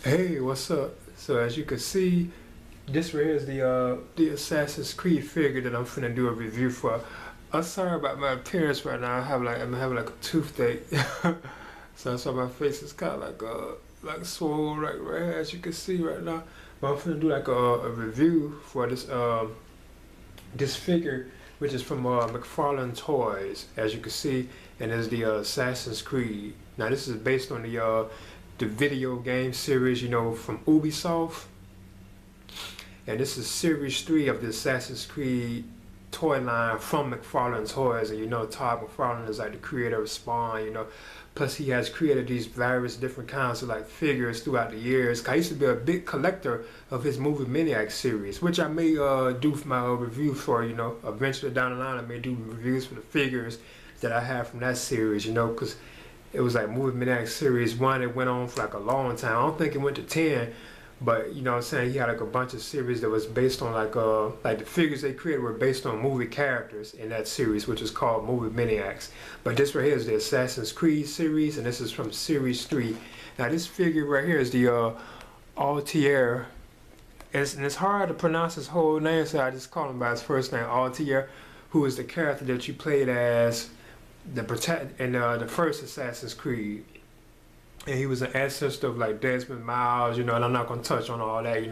Hey, what's up? So as you can see, this right here is the Assassin's Creed figure that I'm finna do a review for. I'm sorry about my appearance right now. I'm having like a toothache, so that's why my face is kind of like swollen right here, as you can see right now. But I'm finna do like a review for this figure, which is from Mcfarlane Toys, as you can see, and is the Assassin's Creed. Now this is based on the video game series, from Ubisoft, and this is series 3 of the Assassin's Creed toy line from Mcfarlane Toys. And Todd McFarlane is like the creator of Spawn. Plus he has created these various different kinds of like figures throughout the years. I used to be a big collector of his Movie Maniac series, which I may do for my review for. Eventually down the line I may do reviews for the figures that I have from that series, because it was like Movie Maniac series 1. It went on for like a long time. I don't think it went to 10, but you know what I'm saying, he had like a bunch of series that was based on like the figures they created were based on movie characters in that series, which is called Movie Maniacs. But this right here is the Assassin's Creed series, and this is from series 3. Now this figure right here is the Altair. And it's hard to pronounce his whole name, so I just call him by his first name, Altair, who is the character that you played as the first Assassin's Creed. And he was an ancestor of like Desmond Miles, and I'm not gonna touch on all that,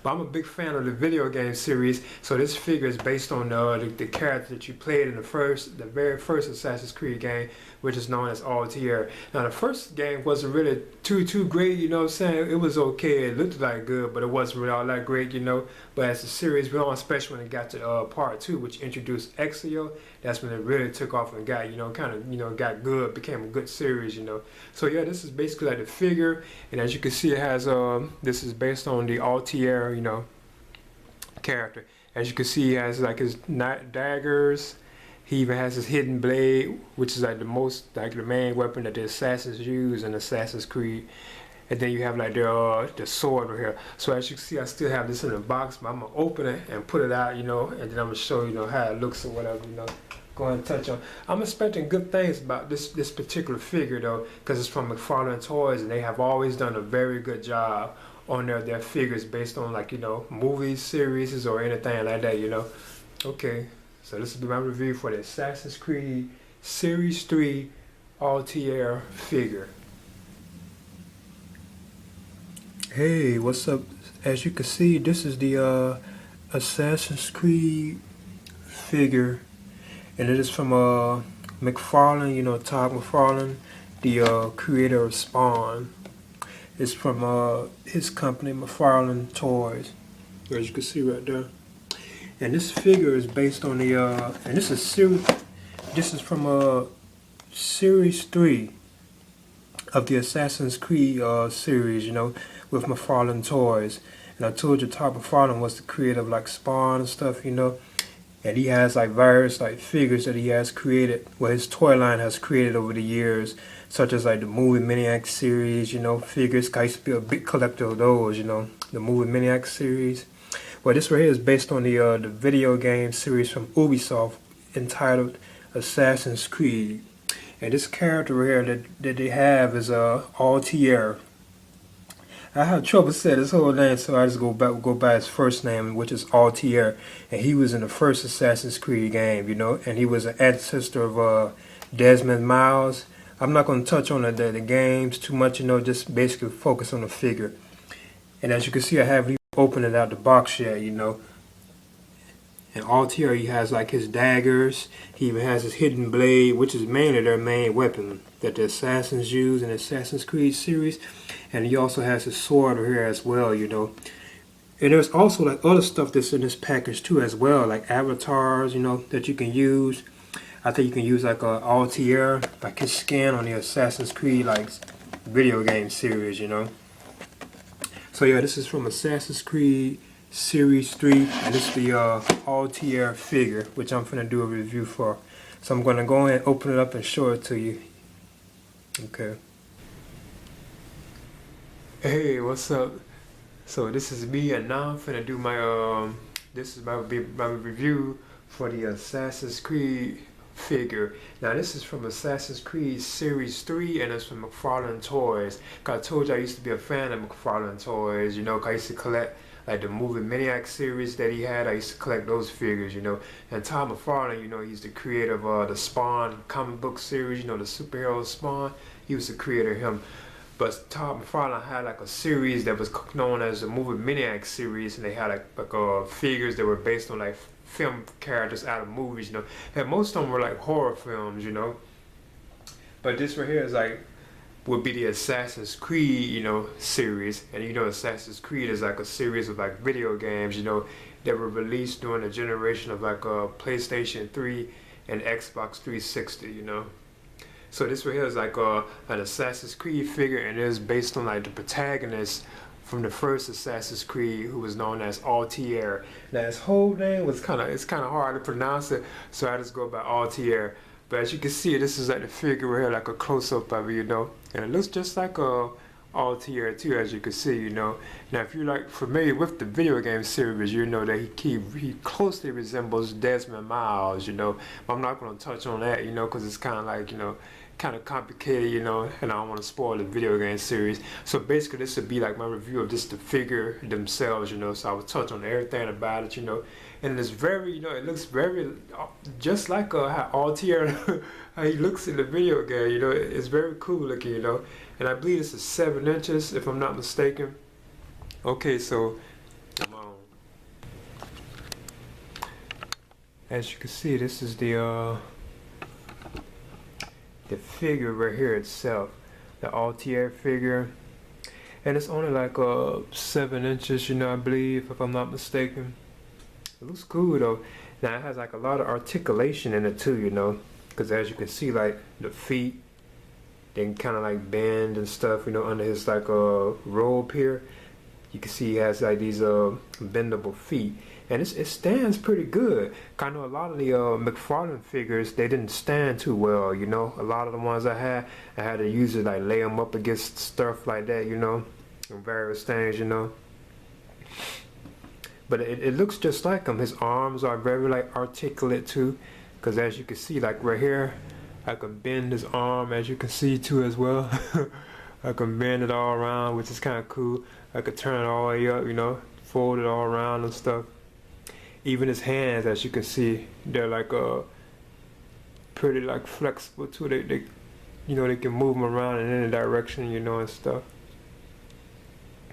But I'm a big fan of the video game series, so this figure is based on the character that you played in the very first Assassin's Creed game, which is known as Altair. Now the first game wasn't really too great, you know what I'm saying? It was okay, it looked like good, but it wasn't really all that great, But as the series went on, especially when it got to part 2, which introduced Exio, that's when it really took off and got, got good, became a good series, So yeah, this is basically like the figure, and as you can see, it has this is based on the Altair, character. As you can see, he has like his daggers. He even has his hidden blade, which is like the main weapon that the assassins use in Assassin's Creed. And then you have like the sword right here. So as you can see, I still have this in the box, but I'm gonna open it and put it out, and then I'm gonna show how it looks or whatever, Go ahead and touch on. I'm expecting good things about this particular figure though, because it's from Mcfarlane Toys, and they have always done a very good job on their figures based on like movies, series, or anything like that. Okay, so this will be my review for the Assassin's Creed Series 3 Altair figure. Hey, what's up? As you can see, this is the Assassin's Creed figure, and it is from McFarlane, Todd McFarlane, the creator of Spawn. It's from his company, Mcfarlane Toys, as you can see right there. And this figure is based on and this is from series 3 of the Assassin's Creed series, with Mcfarlane Toys. And I told you Todd McFarlane was the creator of like Spawn and stuff, And he has like various like figures that he has created, his toy line has created over the years, such as like the Movie Maniac series, figures. I used to be a big collector of those, the Movie Maniac series. Well, this right here is based on the video game series from Ubisoft entitled Assassin's Creed. And this character right here that they have is Altair. I have trouble saying his whole name, so I just go by his first name, which is Altair. And he was in the first Assassin's Creed game, and he was an ancestor of Desmond Miles. I'm not going to touch on the games too much, just basically focus on the figure. And as you can see, I haven't even opened it out the box yet, And Altair, he has like his daggers. He even has his hidden blade, which is mainly their main weapon that the assassins use in the Assassin's Creed series. And he also has his sword here as well, And there's also like other stuff that's in this package too as well, like avatars, that you can use. I think you can use like a Altair, like his skin on the Assassin's Creed like video game series, So yeah, this is from Assassin's Creed Series 3, and this is the Altair figure, which I'm finna do a review for. So I'm gonna go ahead and open it up and show it to you. Okay. Hey, what's up? So this is me, and now I'm finna do my this is my review for the Assassin's Creed figure. Now this is from Assassin's Creed Series 3 and it's from Mcfarlane Toys. Cause I told you I used to be a fan of Mcfarlane Toys, you know, cause I used to collect like the movie Maniac series that he had. I used to collect those figures, you know. And Todd McFarlane, you know, he's the creator of the Spawn comic book series, you know, the superhero Spawn. He was the creator of him. But Todd McFarlane had like a series that was known as the movie Maniac series, and they had like figures that were based on like film characters out of movies, you know. And most of them were like horror films, you know. But this right here is like would be the Assassin's Creed, you know, series. And you know, Assassin's Creed is like a series of like video games, you know, that were released during the generation of like PlayStation 3 and Xbox 360, you know. So this right here is like an Assassin's Creed figure, and it is based on like the protagonist from the first Assassin's Creed, who was known as Altair. Now his whole name was it's kind of hard to pronounce it, so I just go by Altair. But as you can see, this is like the figure right here, like a close-up of it, you know, and it looks just like Altair too, as you can see, you know. Now if you're like familiar with the video game series, you know that he closely resembles Desmond Miles, you know. I'm not going to touch on that, you know, because it's kind of like, you know, kind of complicated, you know, and I don't want to spoil the video game series. So basically this would be like my review of just the figure themselves, you know. So I would touch on everything about it, you know. And it's very, you know, it looks very just like how Altair how he looks in the video game, you know. It's very cool looking, you know. And I believe this is 7 inches, if I'm not mistaken. Okay, so as you can see, this is the figure right here itself, the Altair figure, and it's only like 7 inches, you know, I believe, if I'm not mistaken. It looks cool though. Now it has like a lot of articulation in it too, you know, because as you can see, like the feet, they can kind of like bend and stuff, you know, under his like robe here. You can see he has like these bendable feet, and it stands pretty good. I know a lot of the Mcfarlane figures, they didn't stand too well, you know. A lot of the ones I had to use it like lay them up against stuff like that, you know, and various things, you know. But it looks just like him. His arms are very like articulate too, because as you can see, like right here, I can bend his arm, as you can see too as well. I can bend it all around, which is kind of cool. I could turn it all the way up, you know, fold it all around and stuff. Even his hands, as you can see, they're like pretty like flexible too. They you know, they can move them around in any direction, you know, and stuff.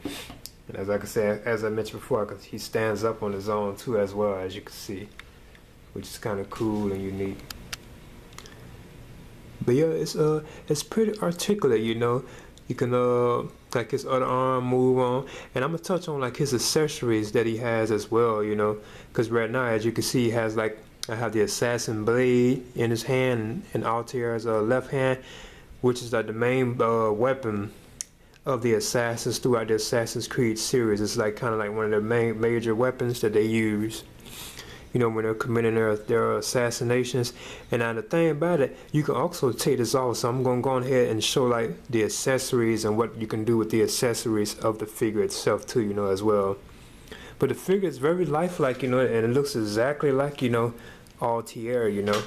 And as I can say, as I mentioned before, cause he stands up on his own too as well, as you can see, which is kind of cool and unique. But yeah, it's pretty articulate, you know. You can like his other arm move on, and I'm gonna touch on like his accessories that he has as well, you know, because right now, as you can see, he has like, I have the assassin blade in his hand, and Altair's left hand, which is like the main weapon of the assassins throughout the Assassin's Creed series. It's like kind of like one of the main major weapons that they use, you know, when they're committing their assassinations. And now the thing about it, you can also take this off, so I'm going to go ahead and show like the accessories and what you can do with the accessories of the figure itself too, you know, as well. But the figure is very lifelike, you know, and it looks exactly like, you know, Altair, you know,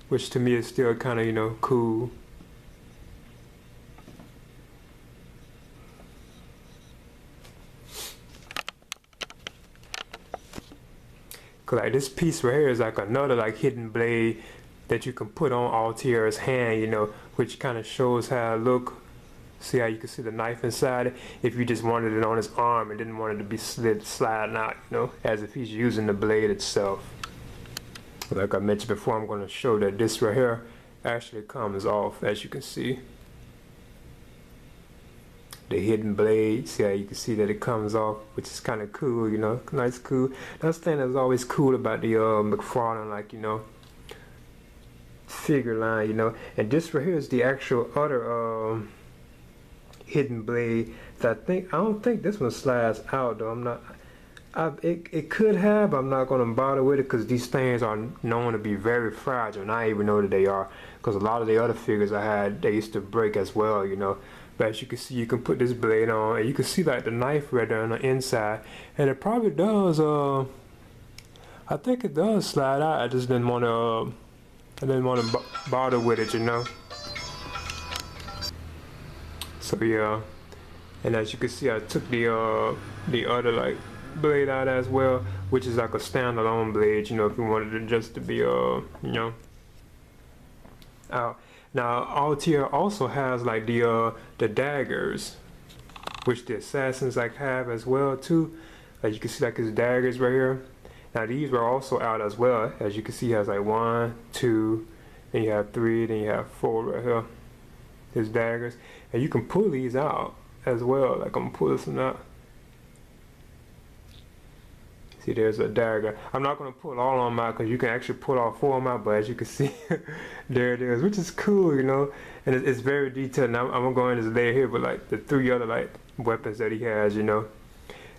which to me is still kind of, you know, cool. Like this piece right here is like another like hidden blade that you can put on Altair's hand, you know, which kind of shows how it look. See how you can see the knife inside it? If you just wanted it on his arm and didn't want it to be sliding out, you know, as if he's using the blade itself. Like I mentioned before, I'm going to show that this right here actually comes off, as you can see. The hidden blade, see how you can see that it comes off, which is kind of cool, you know, nice, cool. That's the thing that's always cool about the Mcfarlane, like, you know, figure line, you know. And this right here is the actual other hidden blade. So I don't think this one slides out though. It could have, but I'm not going to bother with it because these things are known to be very fragile, and I even know that they are, because a lot of the other figures I had, they used to break as well, you know. But as you can see, you can put this blade on, and you can see like the knife right there on the inside, and it probably does, I think it does slide out. I just didn't want to I didn't want to bother with it, you know. So yeah, and as you can see, I took the other like blade out as well, which is like a standalone blade, you know, if you wanted it just to be you know, out. Now Altair also has like the daggers, which the assassins like have as well too. As you can see, like his daggers right here. Now these were also out as well. As you can see, he has like 1, 2, then you have 3, then you have 4 right here. His daggers, and you can pull these out as well. Like I'm gonna pull this one out. See, there's a dagger. I'm not gonna pull all of them out because you can actually pull all 4 of them out. But as you can see, there it is, which is cool, you know. And it's very detailed. Now I'm gonna go into this layer here, but like the 3 other like weapons that he has, you know.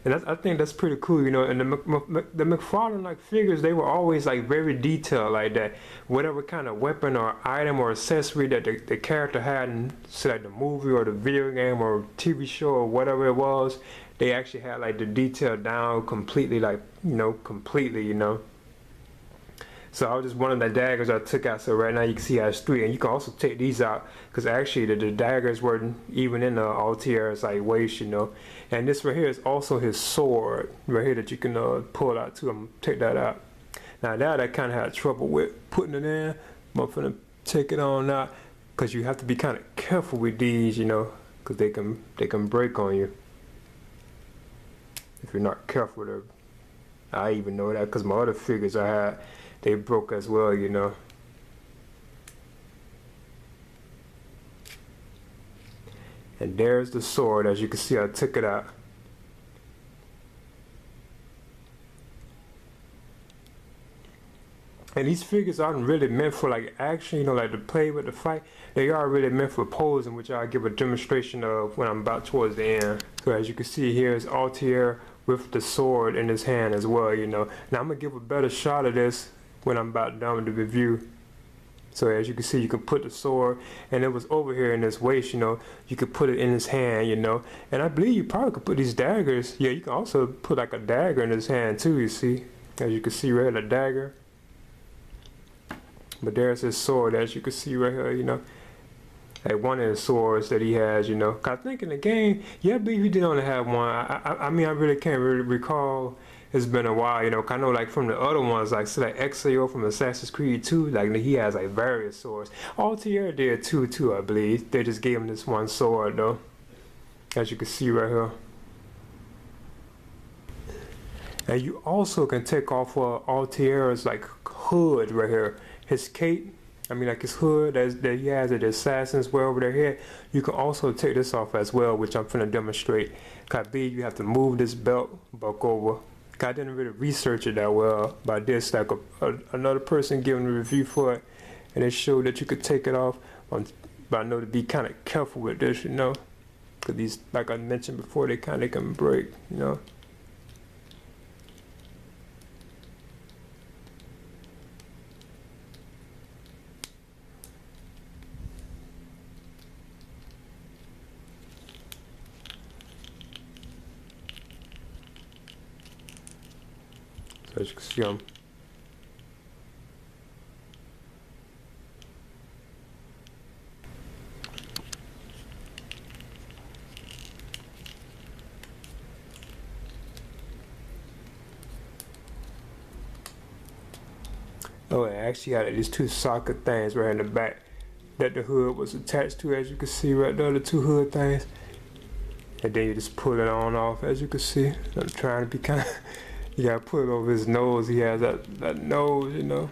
And I think that's pretty cool, you know. And the Mcfarlane like figures, they were always like very detailed like that. Whatever kind of weapon or item or accessory that the character had in, say, like the movie or the video game or TV show or whatever it was, they actually had like the detail down completely, like, you know, completely, you know. So I was just one of the daggers I took out. So right now you can see I has 3, and you can also take these out because actually the daggers weren't even in the Altair's like waist, you know. And this right here is also his sword right here that you can pull out too. I'm gonna take that out. Now that I kind of had trouble with putting it in. I'm gonna take it on out because you have to be kind of careful with these, you know, because they can break on you if you're not careful with them. I even know that because my other figures I had, they broke as well, you know. And there's the sword. As you can see, I took it out. And these figures aren't really meant for like action, you know, like to play with the fight. They are really meant for posing, which I'll give a demonstration of when I'm about towards the end. So as you can see here is Altair with the sword in his hand as well, you know. Now I'm gonna give a better shot of this when I'm about done with the review. So as you can see, you can put the sword, and it was over here in his waist, you know. You could put it in his hand, you know. And I believe you probably could put these daggers. Yeah, you can also put like a dagger in his hand too, you see. As you can see right here, the dagger. But there's his sword, as you can see right here, you know. Like one of the swords that he has, you know. 'Cause I think in the game, yeah, I believe he did only have one. I mean, I really can't really recall. It's been a while, you know. 'Cause I know, like from the other ones, like so like Exio from Assassin's Creed 2, like he has like various swords. Altair did too, I believe. They just gave him this one sword though, as you can see right here. And you also can take off Altair's like hood right here, his cape. I mean, like his hood that he has at the assassins wear over their head. You can also take this off as well, which I'm finna demonstrate. 'Cause I believe you have to move this belt buck over. I didn't really research it that well, but I did stack another person giving a review for it, and it showed that you could take it off. But I know to be kind of careful with this, you know, because these, like I mentioned before, they kind of can break, you know. So as you can see, oh, it actually had these 2 socket things right in the back that the hood was attached to, as you can see right there, the 2 hood things. And then you just pull it on off, as you can see. I'm trying to be kind of, you gotta put it over his nose. He has that nose, you know.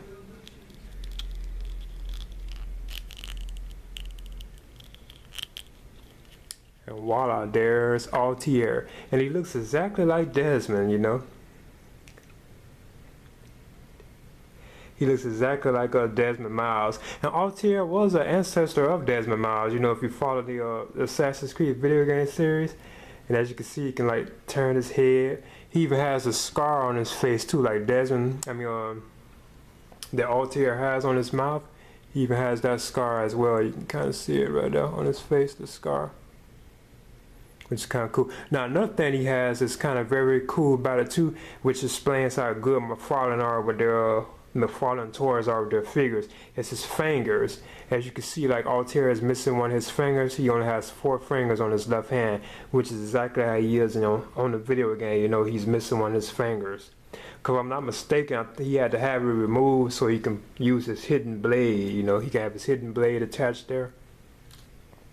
And voila, there's Altair. And he looks exactly like Desmond, you know. He looks exactly like Desmond Miles. And Altair was an ancestor of Desmond Miles, you know, if you follow the Assassin's Creed video game series. And as you can see, he can like turn his head. He even has a scar on his face too, like Desmond, that Altair has on his mouth. He even has that scar as well. You can kind of see it right there on his face, the scar, which is kind of cool. Now another thing he has is kind of very cool about it too, which explains how good Mcfarlane are with Mcfarlane Toys are their figures. It's his fingers. As you can see, like Altair is missing one of his fingers. He only has 4 fingers on his left hand, which is exactly how he is, on the video game. He's missing one of his fingers. Cause if I'm not mistaken, he had to have it removed so he can use his hidden blade. He can have his hidden blade attached there.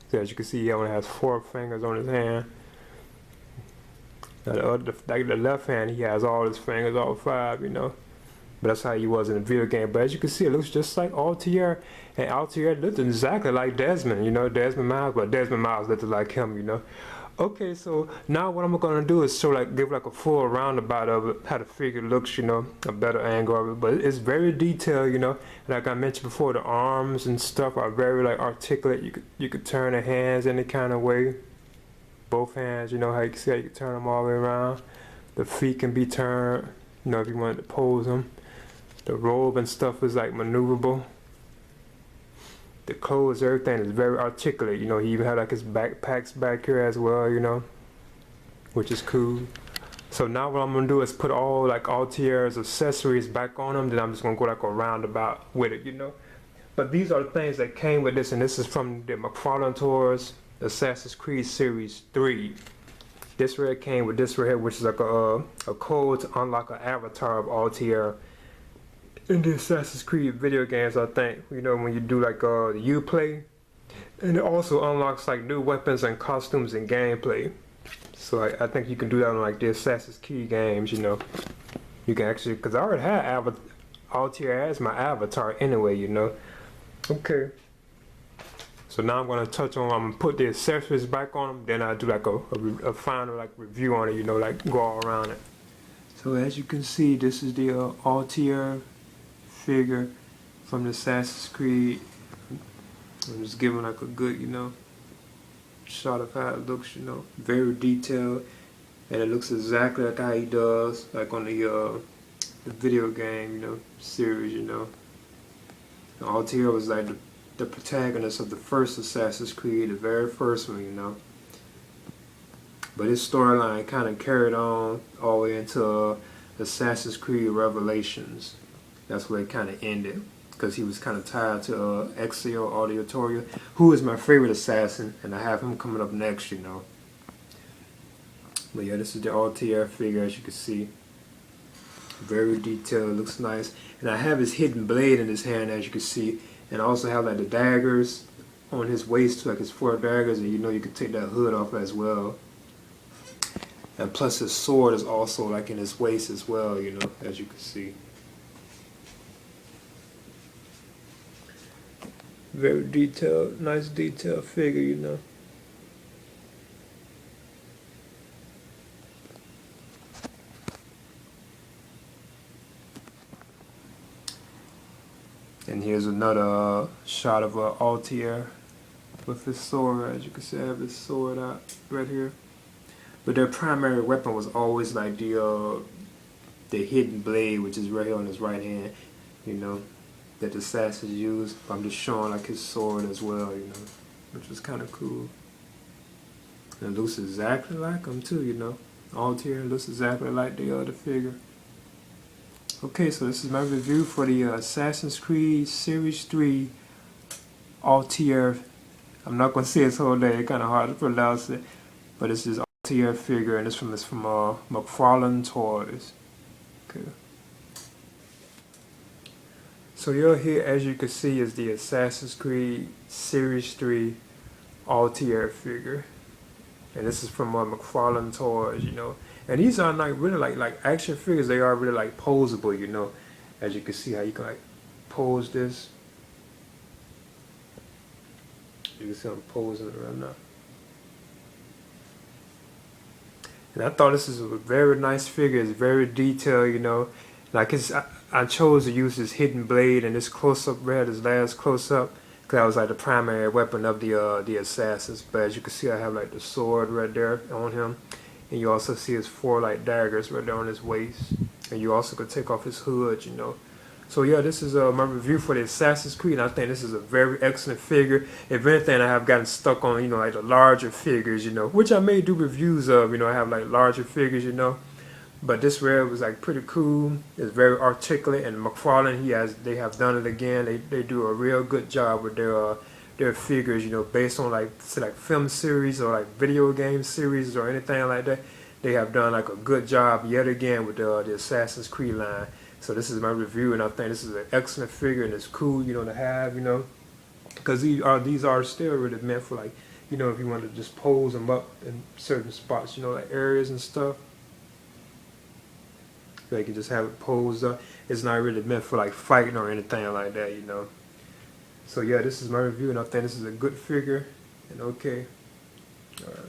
So as you can see, he only has 4 fingers on his hand. Now the left hand, he has all his fingers, all 5. But that's how he was in the video game. But as you can see, it looks just like Altair. And Altair looked exactly like Desmond, Desmond Miles, but Desmond Miles looked like him, Okay, so now what I'm gonna do is give a full roundabout of it, how the figure looks, a better angle of it. But it's very detailed, Like I mentioned before, the arms and stuff are very articulate. You could turn the hands any kind of way. Both hands, how you can see how you can turn them all the way around. The feet can be turned, if you wanted to pose them. The robe and stuff is maneuverable. The clothes, everything is very articulate. He even had his backpacks back here as well, which is cool. So now what I'm gonna do is put all Altair's accessories back on them. Then I'm just gonna go a roundabout with it, But these are the things that came with this, and this is from the Mcfarlane Toys Assassin's Creed Series 3. This right came with this right here, which is a code to unlock an avatar of Altair in the Assassin's Creed video games, I think. When you do the Uplay. And it also unlocks new weapons and costumes and gameplay. So I think you can do that on the Assassin's Creed games, You can actually, because I already had Altair as my avatar anyway, Okay. So now I'm gonna I'm gonna put the accessories back on them, then I'll do a final review on it, go all around it. So as you can see, this is the Altair figure from the Assassin's Creed. I'm just giving a good, shot of how it looks, very detailed, and it looks exactly like how he does, on the video game, series, Altair was the protagonist of the first Assassin's Creed, the very first one, But his storyline kind of carried on all the way into Assassin's Creed Revelations. That's where it kind of ended, because he was kind of tied to Ezio Auditore, who is my favorite assassin, and I have him coming up next, But yeah, this is the Altair figure, as you can see. Very detailed, looks nice. And I have his hidden blade in his hand, as you can see. And I also have the daggers on his waist, his 4 daggers, and you can take that hood off as well. And plus his sword is also in his waist as well, as you can see. Very detailed, nice detailed figure, And here's another shot of Altair with his sword. As you can see, I have his sword out right here. But their primary weapon was always the hidden blade, which is right here on his right hand, that the assassins use. I'm just showing his sword as well, which was kind of cool. And it looks exactly like him too, Altair looks exactly like the other figure. Okay, so this is my review for the Assassin's Creed Series 3 Altair. I'm not gonna say his whole name; it's kind of hard to pronounce it. But this is Altair figure, and it's from Mcfarlane Toys. Okay. So here, as you can see, is the Assassin's Creed Series 3 Altair figure. And this is from Mcfarlane Toys, And these are really like action figures. They are really posable, As you can see how you can pose this. You can see I'm posing it right now. And I thought this is a very nice figure. It's very detailed, I chose to use this hidden blade and this close-up red, this last close-up, because that was the primary weapon of the assassins. But as you can see, I have the sword right there on him, and you also see his 4 daggers right there on his waist, and you also could take off his hood, So yeah, this is my review for the Assassin's Creed, and I think this is a very excellent figure. If anything, I have gotten stuck on the larger figures, which I may do reviews of. I have larger figures, But this red was like pretty cool. It's very articulate, and Mcfarlane, they have done it again. They do a real good job with their figures, you know, based on like say like film series or like video game series or anything like that. They have done like a good job yet again with the Assassin's Creed line. So this is my review, and I think this is an excellent figure, and it's cool, you know, to have, you know, because these are still really meant for like, you know, if you want to just pose them up in certain spots, you know, like areas and stuff. So you can just have it posed up. It's not really meant for like fighting or anything like that, you know. So yeah, this is my review, and I think this is a good figure. And okay, all right.